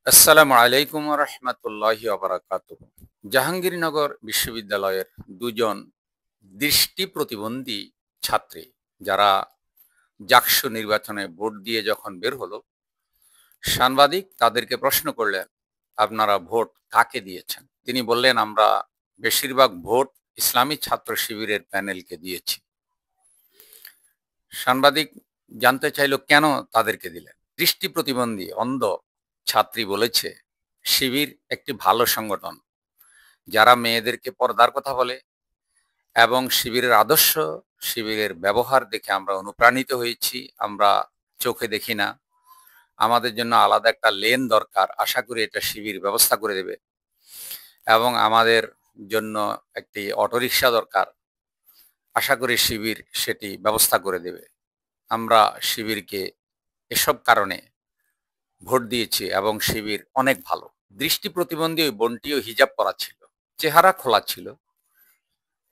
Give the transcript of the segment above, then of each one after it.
আসসালামু আলাইকুম রহমতুল্লাহি ওয়া বারাকাতুহু। জাহাঙ্গীরনগর বিশ্ববিদ্যালয়ের দুজন দৃষ্টি প্রতিবন্ধী ছাত্রী যারা জাকসু নির্বাচনে ভোট দিয়ে যখন বের হলো, সাংবাদিক তাদেরকে প্রশ্ন করলেন, আপনারা ভোট কাকে দিয়েছেন? তিনি বললেন, আমরা বেশিরভাগ ভোট ইসলামী ছাত্র শিবিরের প্যানেলকে দিয়েছি। সাংবাদিক জানতে চাইল কেন তাদেরকে দিলেন। দৃষ্টি প্রতিবন্ধী অন্ধ ছাত্রী বলেছে, শিবির একটি ভালো সংগঠন যারা মেয়েদেরকে পর্দার কথা বলে, এবং শিবিরের আদর্শ, শিবিরের ব্যবহার দেখে আমরা অনুপ্রাণিত হয়েছি। আমরা চোখে দেখি না, আমাদের জন্য আলাদা একটা লেন দরকার, আশা করি এটা শিবির ব্যবস্থা করে দেবে। এবং আমাদের জন্য একটি অটোরিকশা দরকার, আশা করি শিবির সেটি ব্যবস্থা করে দেবে। আমরা শিবিরকে এসব কারণে ভোট দিয়েছি এবং শিবির অনেক ভালো। দৃষ্টি প্রতিবন্ধী ওই বোনটিও হিজাব পরা ছিল, চেহারা খোলা ছিল।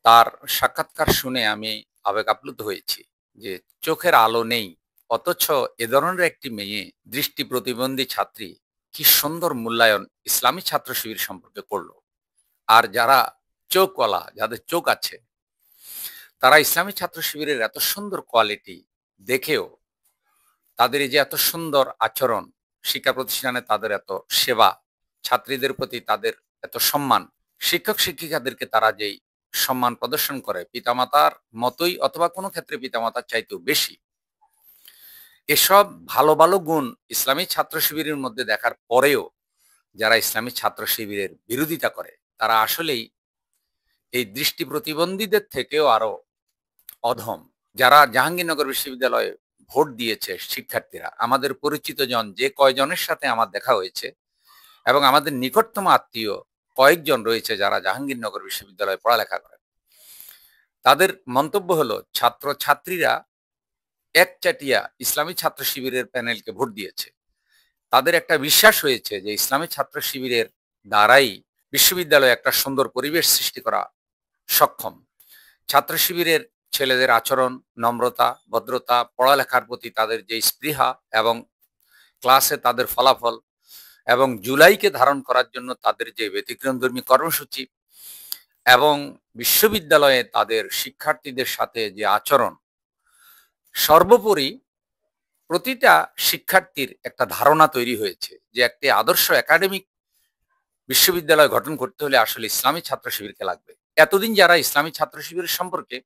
তার সাক্ষাৎকার শুনে আমি আবেগ আপ্লুত হয়েছি যে চোখের আলো নেই, অথচ এ ধরনের একটি মেয়ে দৃষ্টি প্রতিবন্ধী ছাত্রী কি সুন্দর মূল্যায়ন ইসলামী ছাত্র শিবির সম্পর্কে করলো। আর যারা চোখওয়ালা, যাদের চোখ আছে, তারা ইসলামী ছাত্র শিবিরের এত সুন্দর কোয়ালিটি দেখেও, তাদের এই যে এত সুন্দর আচরণ, শিক্ষা প্রতিষ্ঠানে তাদের এত সেবা, ছাত্রীদের প্রতি তাদের এত সম্মান, শিক্ষক শিক্ষিকাদেরকে তারা যেই সম্মান প্রদর্শন করে, পিতামাতার মতোই অথবা কোনো ক্ষেত্রে পিতামাতার চাইতেও বেশি, এসব ভালো ভালো গুণ ইসলামী ছাত্র শিবিরের মধ্যে দেখার পরেও যারা ইসলামী ছাত্র শিবিরের বিরোধিতা করে, তারা আসলেই এই দৃষ্টি প্রতিবন্ধীদের থেকেও আরো অধম। যারা জাহাঙ্গীরনগর বিশ্ববিদ্যালয়ে ভোট দিয়েছে শিক্ষার্থীরা, আমাদের পরিচিত জন যে কয়জনের সাথে আমার দেখা হয়েছে, এবং আমাদের নিকটতম আত্মীয় কয়েকজন রয়েছে যারা জাহাঙ্গীরনগর বিশ্ববিদ্যালয়ে পড়ালেখা করে, তাদের মন্তব্য হলো ছাত্র ছাত্রীরা একচাটিয়া ইসলামী ছাত্র শিবিরের প্যানেলকে ভোট দিয়েছে। তাদের একটা বিশ্বাস হয়েছে যে ইসলামী ছাত্র শিবিরের দ্বারাই বিশ্ববিদ্যালয়ে একটা সুন্দর পরিবেশ সৃষ্টি করা সক্ষম। ছাত্র শিবিরের ছেলেদের আচরণ, নম্রতা, ভদ্রতা, পড়ালেখার প্রতি তাদের যে স্পৃহা, এবং ক্লাসে তাদের ফলাফল, এবং জুলাইকে ধারণ করার জন্য তাদের যে ব্যতিক্রমধর্মী কর্মসূচি, এবং বিশ্ববিদ্যালয়ে তাদের শিক্ষার্থীদের সাথে যে আচরণ, সর্বোপরি প্রতিটা শিক্ষার্থীর একটা ধারণা তৈরি হয়েছে যে একটি আদর্শ একাডেমিক বিশ্ববিদ্যালয় গঠন করতে হলে আসলে ইসলামী ছাত্র শিবিরকে লাগবে। এতদিন যারা ইসলামী ছাত্র শিবিরের সম্পর্কে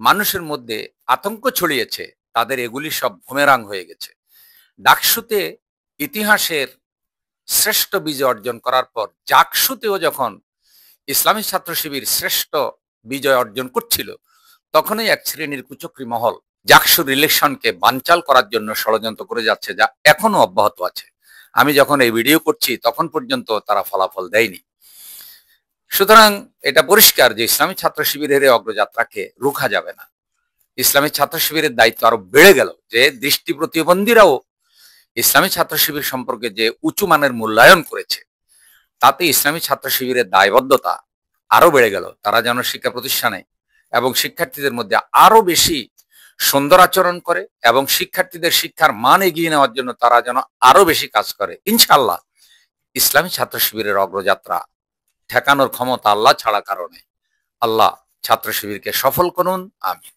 মানুষের মধ্যে আতঙ্ক ছড়িয়েছে, তাদের এগুলি সব বুমেরাং হয়ে গেছে। ডাকসুতে ইতিহাসের শ্রেষ্ঠ বিজয় অর্জন করার পর জাকসুতেও যখন ইসলামী ছাত্র শিবির শ্রেষ্ঠ বিজয় অর্জন করছিল, তখনই এক শ্রেণীর কুচক্রী মহল জাকসুর ইলেকশনকে বানচাল করার জন্য ষড়যন্ত্র করে যাচ্ছে, যা এখনো অব্যাহত আছে। আমি যখন এই ভিডিও করছি তখন পর্যন্ত তারা ফলাফল দেয়নি। সুতরাং এটা পরিষ্কার যে ইসলামী ছাত্র শিবিরের এই অগ্রযাত্রাকে রোখা যাবে না। ইসলামী ছাত্র শিবিরের দায়িত্ব আরো বেড়ে গেল যে দৃষ্টি প্রতিবন্ধীরাও ইসলামী ছাত্র শিবির সম্পর্কে যে উঁচু মানের মূল্যায়ন করেছে, তাতে ইসলামী ছাত্র শিবিরের দায়বদ্ধতা আরো বেড়ে গেল। তারা যেন শিক্ষা প্রতিষ্ঠানে এবং শিক্ষার্থীদের মধ্যে আরো বেশি সুন্দর আচরণ করে, এবং শিক্ষার্থীদের শিক্ষার মান এগিয়ে নেওয়ার জন্য তারা যেন আরো বেশি কাজ করে। ইনশাআল্লাহ ইসলামী ছাত্র শিবিরের অগ্রযাত্রা ঠেকানোর ক্ষমতা আল্লাহ ছাড়া কারণে। আল্লাহ ছাত্র শিবিরকে সফল করুন, আমিন।